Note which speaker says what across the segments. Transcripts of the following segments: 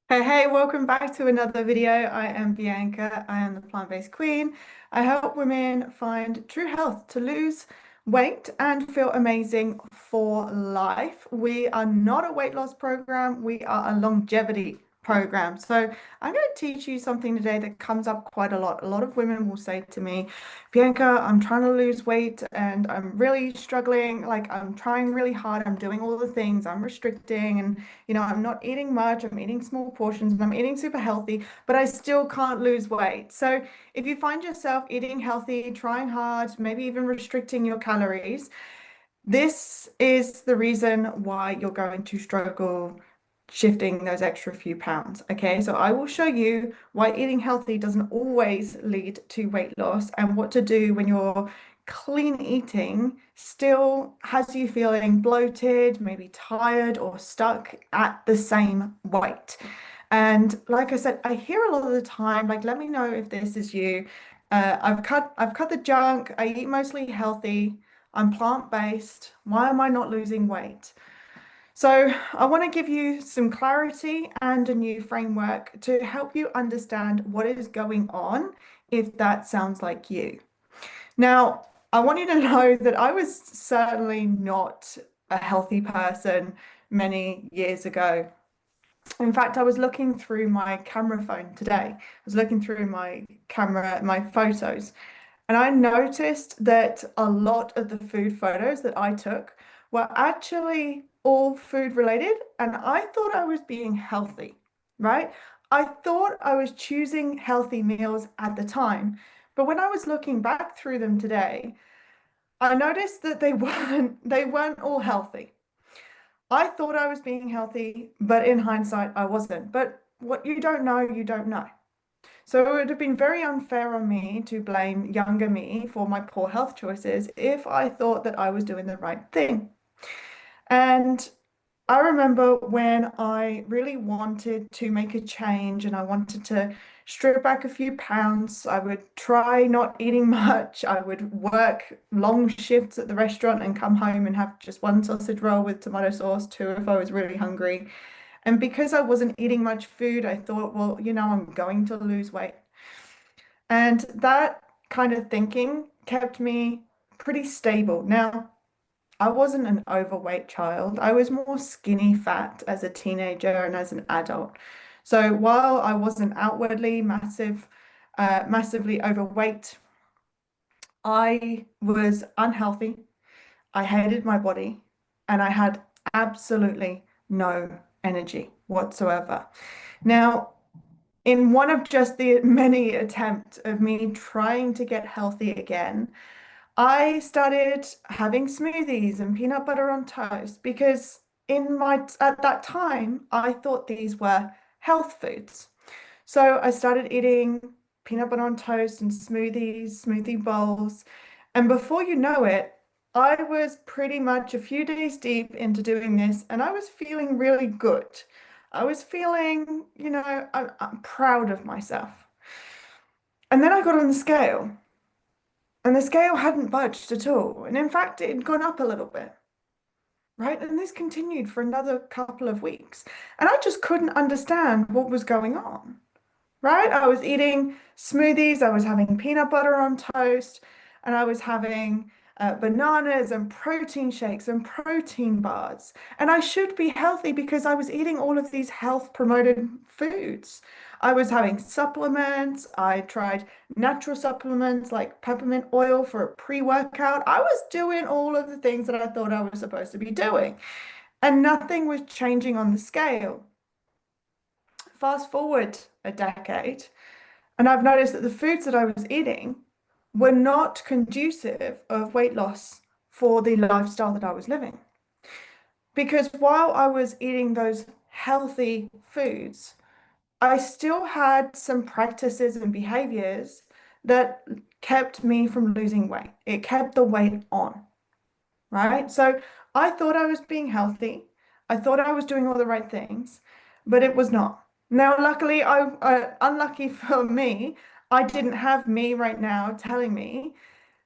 Speaker 1: Hey, welcome back to another video. I am Bianca. I am the plant-based queen. I help women find true health to lose weight and feel amazing for life. We are not a weight loss program, we are a longevity program. So I'm going to teach you something today that comes up quite a lot. A lot of women will say to me, Bianca, I'm trying to lose weight and I'm really struggling. Like I'm trying really hard. I'm doing all the things. I'm restricting and I'm not eating much, I'm eating small portions, and I'm eating super healthy, but I still can't lose weight. So if you find yourself eating healthy, trying hard, maybe even restricting your calories, this is the reason why you're going to struggle shifting those extra few pounds. Okay, so I will show you why eating healthy doesn't always lead to weight loss and what to do when you're clean eating still has you feeling bloated, maybe tired or stuck at the same weight. And like I said, I hear a lot of the time, like, let me know if this is you. I've cut the junk. I eat mostly healthy. I'm plant-based. Why am I not losing weight? So I want to give you some clarity and a new framework to help you understand what is going on if that sounds like you. Now, I want you to know that I was certainly not a healthy person many years ago. In fact, I was looking through my camera phone today. I was looking through my camera, my photos, and I noticed that a lot of the food photos that I took were actually all food related, and I thought I was being healthy, right? I thought I was choosing healthy meals at the time. But when I was looking back through them today, I noticed that they weren't all healthy. I thought I was being healthy, but in hindsight, I wasn't. But what you don't know, you don't know. So it would have been very unfair on me to blame younger me for my poor health choices if I thought that I was doing the right thing. And I remember when I really wanted to make a change and I wanted to strip back a few pounds. I would try not eating much. I would work long shifts at the restaurant and come home and have just one sausage roll with tomato sauce, two if I was really hungry. And because I wasn't eating much food, I thought, well, I'm going to lose weight. And that kind of thinking kept me pretty stable. Now, I wasn't an overweight child. I was more skinny fat as a teenager and as an adult. So while I wasn't outwardly massively overweight, I was unhealthy. I hated my body and I had absolutely no energy whatsoever. Now, in one of just the many attempts of me trying to get healthy again, I started having smoothies and peanut butter on toast because at that time I thought these were health foods. So I started eating peanut butter on toast and smoothies, smoothie bowls, and before you know it, I was pretty much a few days deep into doing this and I was feeling really good. I was feeling, I'm proud of myself. And then I got on the scale. And the scale hadn't budged at all. And in fact, it had gone up a little bit, right? And this continued for another couple of weeks. And I just couldn't understand what was going on, right? I was eating smoothies, I was having peanut butter on toast, and I was having bananas and protein shakes and protein bars. And I should be healthy because I was eating all of these health promoted foods. I was having supplements. I tried natural supplements like peppermint oil for a pre-workout. I was doing all of the things that I thought I was supposed to be doing, and nothing was changing on the scale. Fast forward a decade, and I've noticed that the foods that I was eating were not conducive of weight loss for the lifestyle that I was living. Because while I was eating those healthy foods, I still had some practices and behaviors that kept me from losing weight. It kept the weight on, right? So I thought I was being healthy. I thought I was doing all the right things, but it was not. Now, luckily, unlucky for me, I didn't have me right now telling me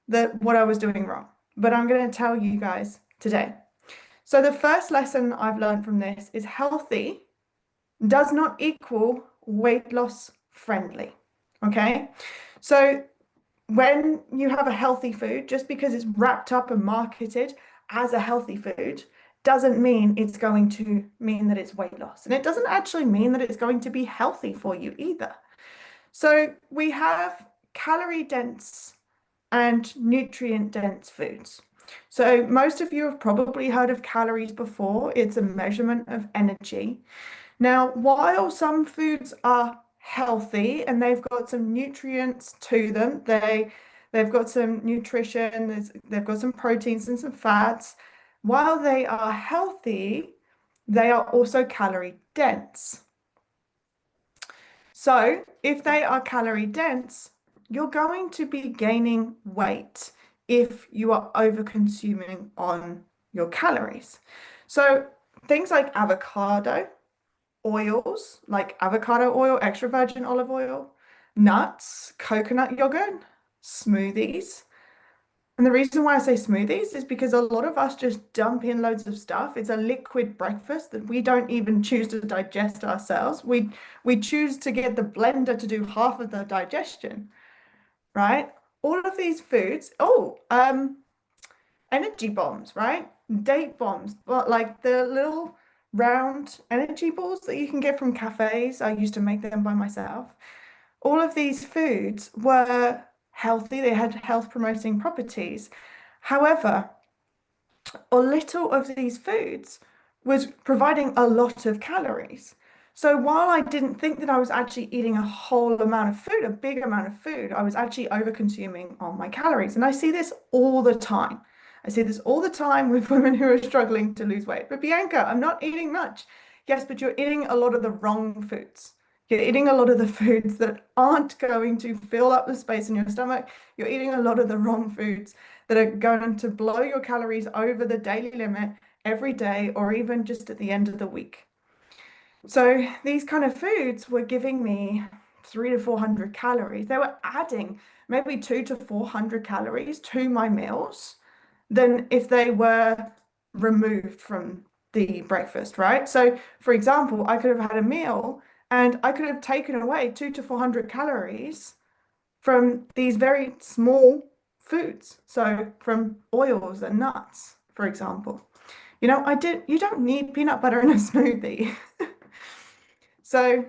Speaker 1: that what I was doing wrong. But I'm going to tell you guys today. So the first lesson I've learned from this is healthy does not equal weight loss friendly. Okay. So when you have a healthy food, just because it's wrapped up and marketed as a healthy food, doesn't mean it's going to mean that it's weight loss. And it doesn't actually mean that it's going to be healthy for you either. So we have calorie dense and nutrient dense foods. So most of you have probably heard of calories before. It's a measurement of energy. Now, while some foods are healthy and they've got some nutrients to them, they've got some nutrition, they've got some proteins and some fats. While they are healthy, they are also calorie dense. So if they are calorie dense, you're going to be gaining weight if you are over consuming on your calories. So things like avocado, oils like avocado oil, extra virgin olive oil, nuts, coconut yogurt, smoothies. And the reason why I say smoothies is because a lot of us just dump in loads of stuff. It's a liquid breakfast that we don't even choose to digest ourselves. We choose to get the blender to do half of the digestion, right? All of these foods, energy bombs, right? Date bombs, but like the little round energy balls that you can get from cafes. I used to make them by myself. All of these foods were healthy, they had health promoting properties. However, a little of these foods was providing a lot of calories. So while I didn't think that I was actually eating a whole amount of food, a big amount of food, I was actually over consuming on my calories. And I see this all the time. I see this all the time with women who are struggling to lose weight. But Bianca, I'm not eating much. Yes, but you're eating a lot of the wrong foods. You're eating a lot of the foods that aren't going to fill up the space in your stomach. You're eating a lot of the wrong foods that are going to blow your calories over the daily limit every day or even just at the end of the week. So these kind of foods were giving me 300 to 400 calories. They were adding maybe 200 to 400 calories to my meals than if they were removed from the breakfast, right? So, for example, I could have had a meal and I could have taken away 200 to 400 calories from these very small foods. So from oils and nuts, for example. You don't need peanut butter in a smoothie. So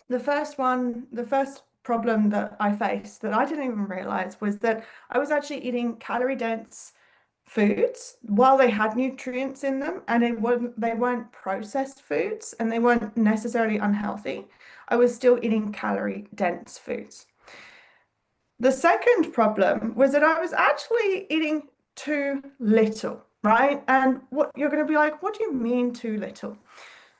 Speaker 1: the first problem that I faced that I didn't even realize was that I was actually eating calorie dense foods while they had nutrients in them and they weren't processed foods and they weren't necessarily unhealthy. I was still eating calorie dense foods. The second problem was that I was actually eating too little, right? And what you're going to be like, what do you mean too little?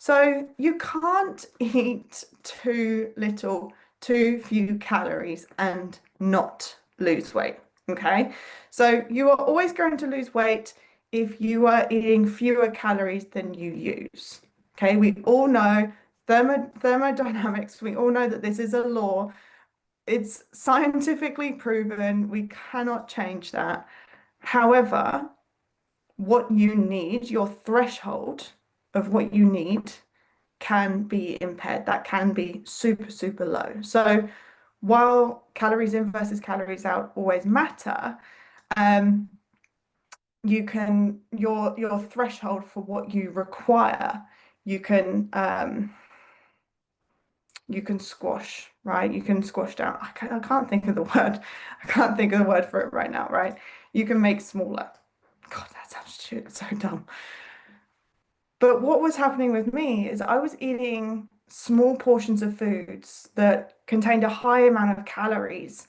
Speaker 1: So you can't eat too little, too few calories and not lose weight. Okay. So you are always going to lose weight if you are eating fewer calories than you use. Okay. We all know thermodynamics. We all know that this is a law. It's scientifically proven. We cannot change that. However, what you need, your threshold of what you need can be impaired. That can be super, super low. So while calories in versus calories out always matter, um, your threshold for what you require, you can um, you can squash, right? You can squash down. I can't think of the word. I can't think of the word for it right now, right? You can make smaller. God, that sounds so dumb. But what was happening with me is I was eating small portions of foods that contained a high amount of calories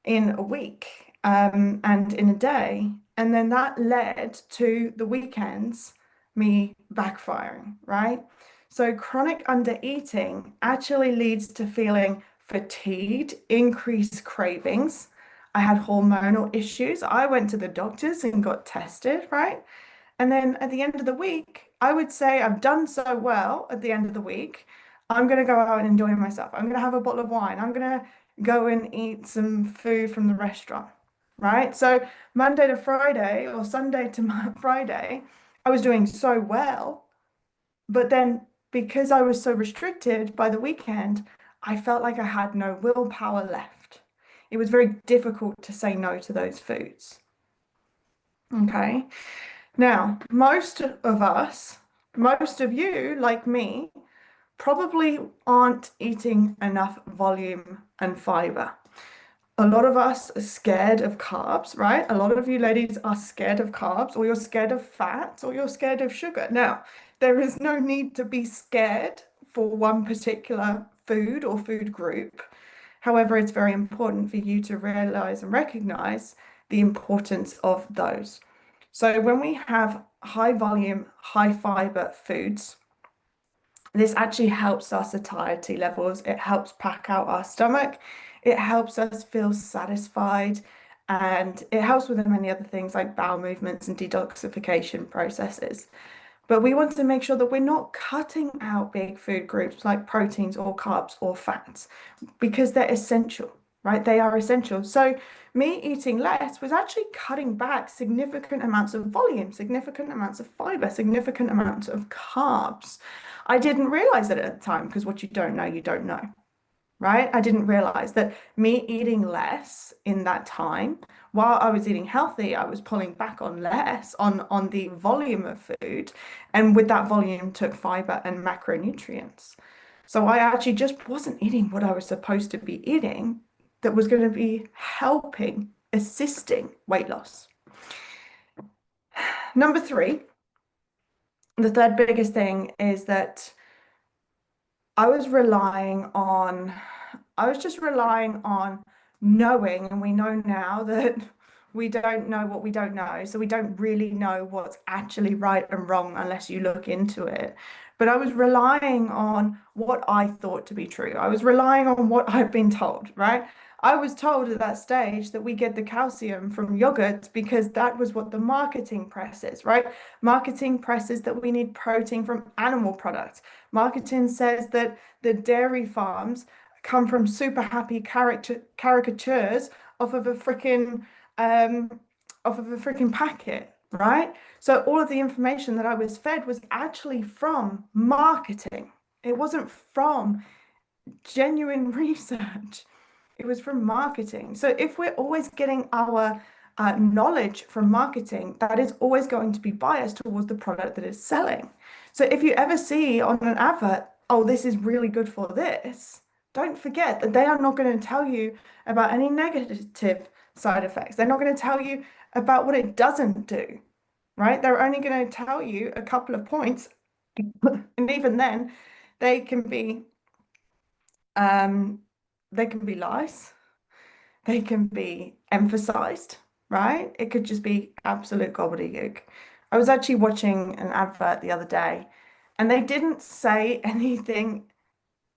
Speaker 1: in a week and in a day. And then that led to the weekends me backfiring, right? So chronic undereating actually leads to feeling fatigued, increased cravings. I had hormonal issues. I went to the doctors and got tested, right? And then at the end of the week, I would say I've done so well at the end of the week. I'm going to go out and enjoy myself. I'm going to have a bottle of wine. I'm going to go and eat some food from the restaurant, right? So Monday to Friday or Sunday to Friday, I was doing so well. But then because I was so restricted by the weekend, I felt like I had no willpower left. It was very difficult to say no to those foods. Okay. Now, most of us, most of you, like me, probably aren't eating enough volume and fiber. A lot of us are scared of carbs, right? A lot of you ladies are scared of carbs, or you're scared of fat, or you're scared of sugar. Now, there is no need to be scared for one particular food or food group. However, it's very important for you to realize and recognize the importance of those. So when we have high volume, high fiber foods, this actually helps our satiety levels. It helps pack out our stomach. It helps us feel satisfied. And it helps with many other things like bowel movements and detoxification processes. But we want to make sure that we're not cutting out big food groups like proteins or carbs or fats because they're essential, right? They are essential. So me eating less was actually cutting back significant amounts of volume, significant amounts of fiber, significant amounts of carbs. I didn't realize it at the time because what you don't know, right? I didn't realize that me eating less in that time, while I was eating healthy, I was pulling back on less on the volume of food, and with that volume took fiber and macronutrients. So I actually just wasn't eating what I was supposed to be eating that was going to be helping, assisting weight loss. Number three, the third biggest thing is that I was relying on, I was just relying on knowing, and we know now that we don't know what we don't know. So we don't really know what's actually right and wrong unless you look into it. But I was relying on what I thought to be true. I was relying on what I've been told, right? I was told at that stage that we get the calcium from yogurt because that was what the marketing press is, right? Marketing presses that we need protein from animal products. Marketing says that the dairy farms come from super happy caricatures off of a freaking packet, right? So all of the information that I was fed was actually from marketing. It wasn't from genuine research. It was from marketing. So if we're always getting our knowledge from marketing, that is always going to be biased towards the product that is selling. So if you ever see on an advert, oh, this is really good for this, don't forget that they are not going to tell you about any negative side effects. They're not going to tell you about what it doesn't do, right? They're only going to tell you a couple of points. And even then, they can be um, they can be lies. They can be emphasized, right? It could just be absolute gobbledygook. I was actually watching an advert the other day, and they didn't say anything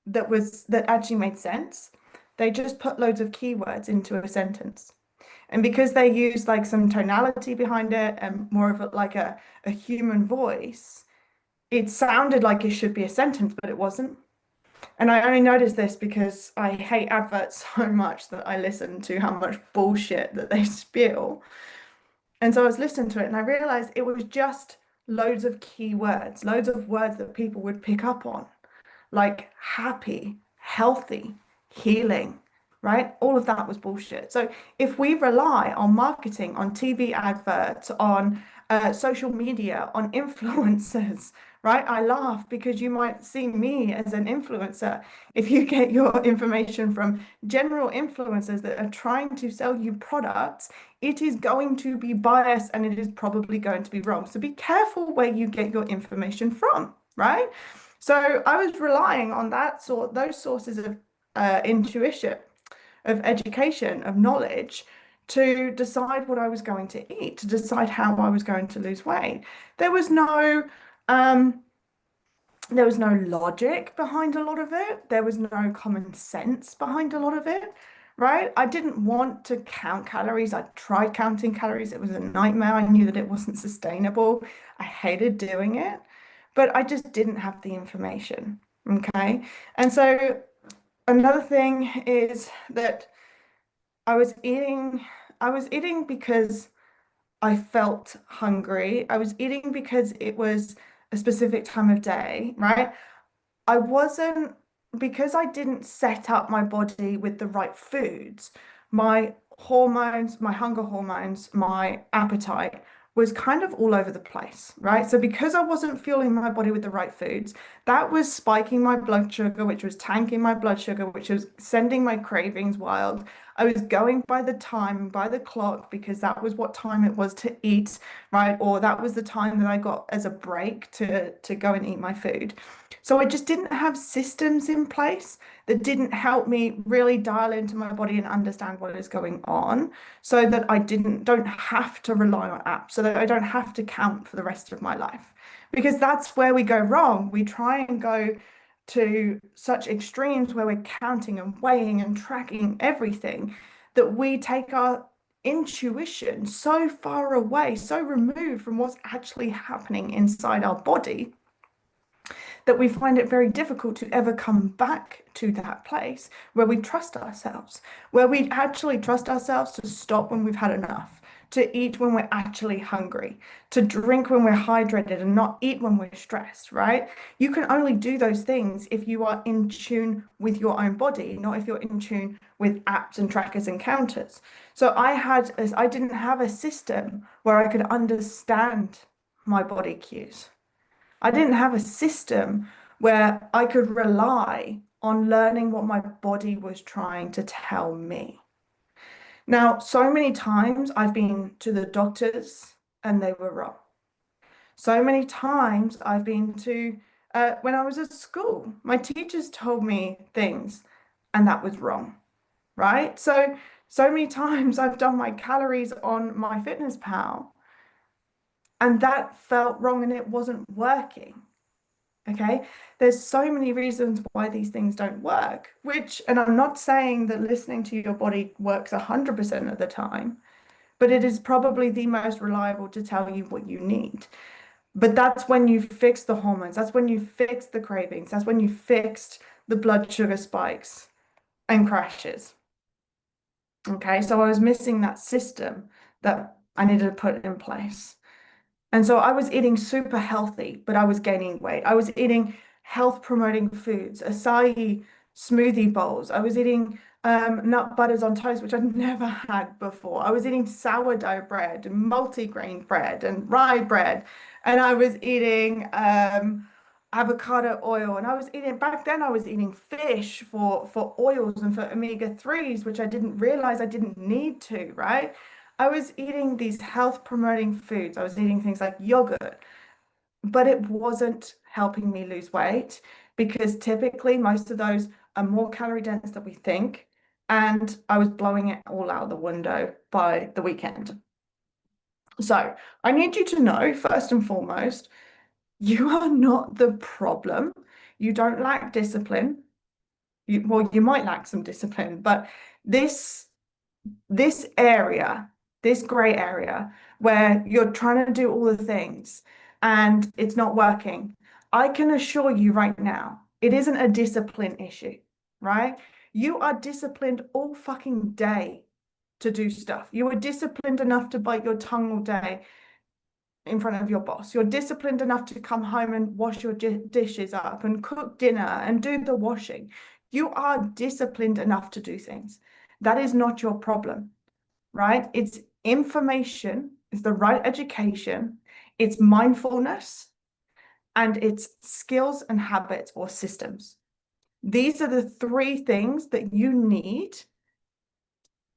Speaker 1: that actually made sense. They just put loads of keywords into a sentence. And because they used like some tonality behind it and more of a human voice, it sounded like it should be a sentence, but it wasn't. And I only noticed this because I hate adverts so much that I listen to how much bullshit that they spew. And so I was listening to it and I realized it was just loads of keywords, loads of words that people would pick up on, like happy, healthy, healing, right? All of that was bullshit. So if we rely on marketing, on TV adverts, on social media, on influencers, right? I laugh because you might see me as an influencer. If you get your information from general influencers that are trying to sell you products, it is going to be biased and it is probably going to be wrong. So be careful where you get your information from, right? So I was relying on those sources of intuition, of education, of knowledge to decide what I was going to eat, to decide how I was going to lose weight. There was no um, there was no logic behind a lot of it. There was no common sense behind a lot of it, right? I didn't want to count calories. I tried counting calories. It was a nightmare. I knew that it wasn't sustainable. I hated doing it, but I just didn't have the information. Okay. And so another thing is that I was eating, I was eating because I felt hungry. I was eating because it was a specific time of day, right? I wasn't, because I didn't set up my body with the right foods, my hormones, my hunger hormones, my appetite was kind of all over the place, right? So because I wasn't fueling my body with the right foods, that was spiking my blood sugar, which was tanking my blood sugar, which was sending my cravings wild. I was going by the time, by the clock, because that was what time it was to eat, right? Or that was the time that I got as a break to go and eat my food. So I just didn't have systems in place that didn't help me really dial into my body and understand what is going on so that I don't have to rely on apps, so that I don't have to count for the rest of my life. Because that's where we go wrong. We try and go to such extremes where we're counting and weighing and tracking everything that we take our intuition so far away, so removed from what's actually happening inside our body that we find it very difficult to ever come back to that place where we trust ourselves, where we actually trust ourselves to stop when we've had enough, to eat when we're actually hungry, to drink when we're hydrated and not eat when we're stressed, right? You can only do those things if you are in tune with your own body, not if you're in tune with apps and trackers and counters. So I didn't have a system where I could understand my body cues. I didn't have a system where I could rely on learning what my body was trying to tell me. Now, so many times I've been to the doctors and they were wrong. So many times I've been to, when I was at school, my teachers told me things and that was wrong, right? So many times I've done my calories on my fitness pal and that felt wrong and it wasn't working. Okay, there's so many reasons why these things don't work, and I'm not saying that listening to your body works 100% of the time, but it is probably the most reliable to tell you what you need. But that's when you fix the hormones, that's when you fix the cravings, that's when you fixed the blood sugar spikes and crashes. Okay, so I was missing that system that I needed to put in place. And so I was eating super healthy, but I was gaining weight. I was eating health promoting foods, acai smoothie bowls. I was eating nut butters on toast, which I'd never had before. I was eating sourdough bread and multigrain bread and rye bread. And I was eating avocado oil. And I was eating, back then, I was eating fish for oils and for omega-3s, which I didn't realize I didn't need to, right? I was eating these health promoting foods. I was eating things like yogurt, but it wasn't helping me lose weight because typically most of those are more calorie dense than we think. And I was blowing it all out the window by the weekend. So I need you to know, first and foremost, you are not the problem. You don't lack discipline. You might lack some discipline, but this this area, this gray area where you're trying to do all the things and it's not working, I can assure you right now, it isn't a discipline issue, right? You are disciplined all fucking day to do stuff. You are disciplined enough to bite your tongue all day in front of your boss. You're disciplined enough to come home and wash your dishes up and cook dinner and do the washing. You are disciplined enough to do things. That is not your problem, right? It's information, it's the right education, it's mindfulness, and it's skills and habits or systems. These are the three things that you need,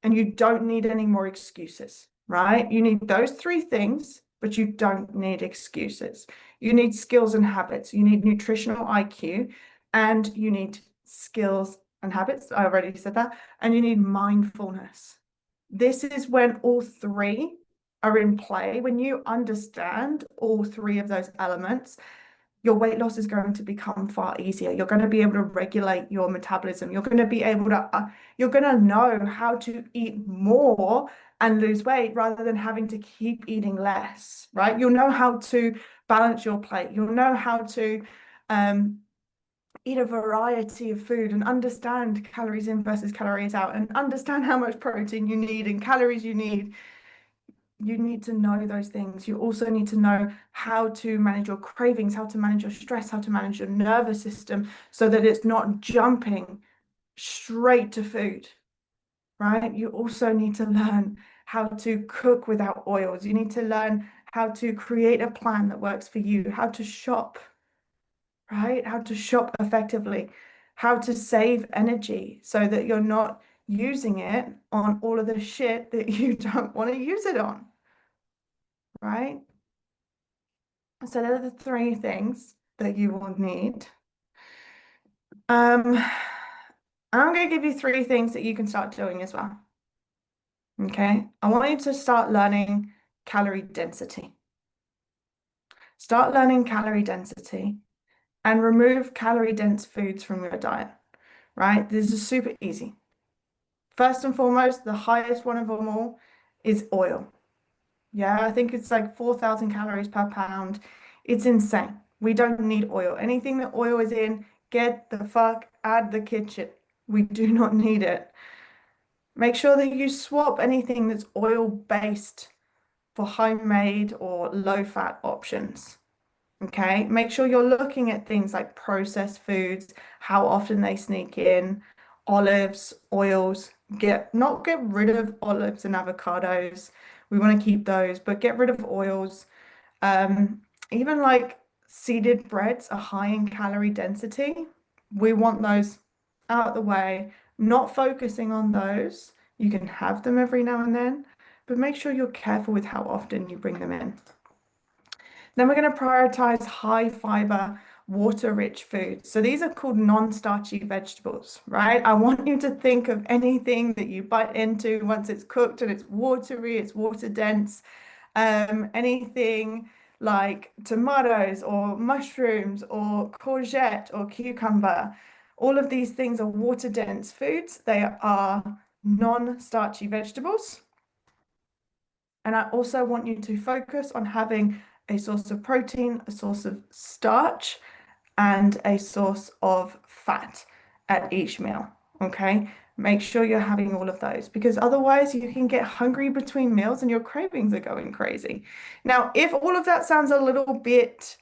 Speaker 1: and you don't need any more excuses, right? You need those three things, but you don't need excuses. You need skills and habits, you need nutritional IQ, and you need skills and habits. I already said that. And you need mindfulness. This is when all three are in play. When you understand all three of those elements, your weight loss is going to become far easier. You're going to be able to regulate your metabolism. You're going to be able to, you're going to know how to eat more and lose weight rather than having to keep eating less, right? You'll know how to balance your plate. You'll know how to eat a variety of food and understand calories in versus calories out and understand how much protein you need and calories you need. you need to know those things. You also need to know how to manage your cravings, how to manage your stress, how to manage your nervous system so that it's not jumping straight to food, right? You also need to learn how to cook without oils. You need to learn how to create a plan that works for you, how to shop, right? How to shop effectively, how to save energy so that you're not using it on all of the shit that you don't want to use it on, right? So those are the three things that you will need. Um, I'm going to give you three things that you can start doing as well. Okay. I want you to start learning calorie density. Start learning calorie density and remove calorie dense foods from your diet, right? This is super easy. First and foremost, the highest one of them all is oil. Yeah, I think it's like 4,000 calories per pound. It's insane. We don't need oil. Anything that oil is in, get the fuck out of the kitchen. We do not need it. Make sure that you swap anything that's oil-based for homemade or low-fat options. Okay, make sure you're looking at things like processed foods, how often they sneak in, olives, oils. Not get rid of olives and avocados. We want to keep those, but get rid of oils. Um, Even like seeded breads are high in calorie density. We want those out of the way, not focusing on those. You can have them every now and then, but make sure you're careful with how often you bring them in. Then we're going to prioritize high fiber, water-rich foods. So these are called non-starchy vegetables, right? I want you to think of anything that you bite into once it's cooked and it's watery, it's water dense. Anything like tomatoes or mushrooms or courgette or cucumber. All of these things are water dense foods. They are non-starchy vegetables. And I also want you to focus on having a source of protein, a source of starch, and a source of fat at each meal. Okay. Make sure you're having all of those because otherwise you can get hungry between meals and your cravings are going crazy. Now, if all of that sounds a little bit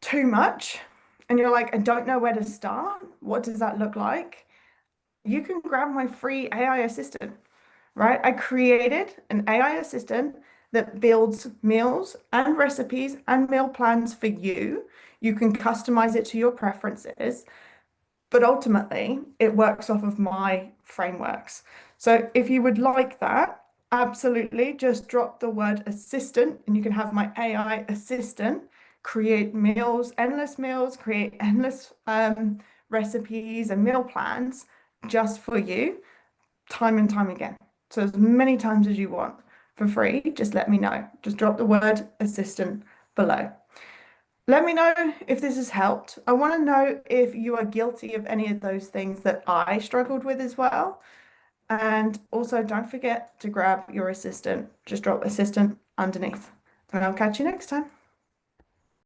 Speaker 1: too much and you're like, I don't know where to start, what does that look like? You can grab my free AI assistant, right? I created an AI assistant that builds meals and recipes and meal plans for you. You can customize it to your preferences, but ultimately it works off of my frameworks. So if you would like that, absolutely just drop the word assistant and you can have my AI assistant create meals, endless meals, create endless recipes and meal plans just for you, time and time again. So as many times as you want for free, just let me know. Just drop the word assistant below. Let me know if this has helped. I want to know if you are guilty of any of those things that I struggled with as well. And also don't forget to grab your assistant. Just drop assistant underneath. And I'll catch you next time.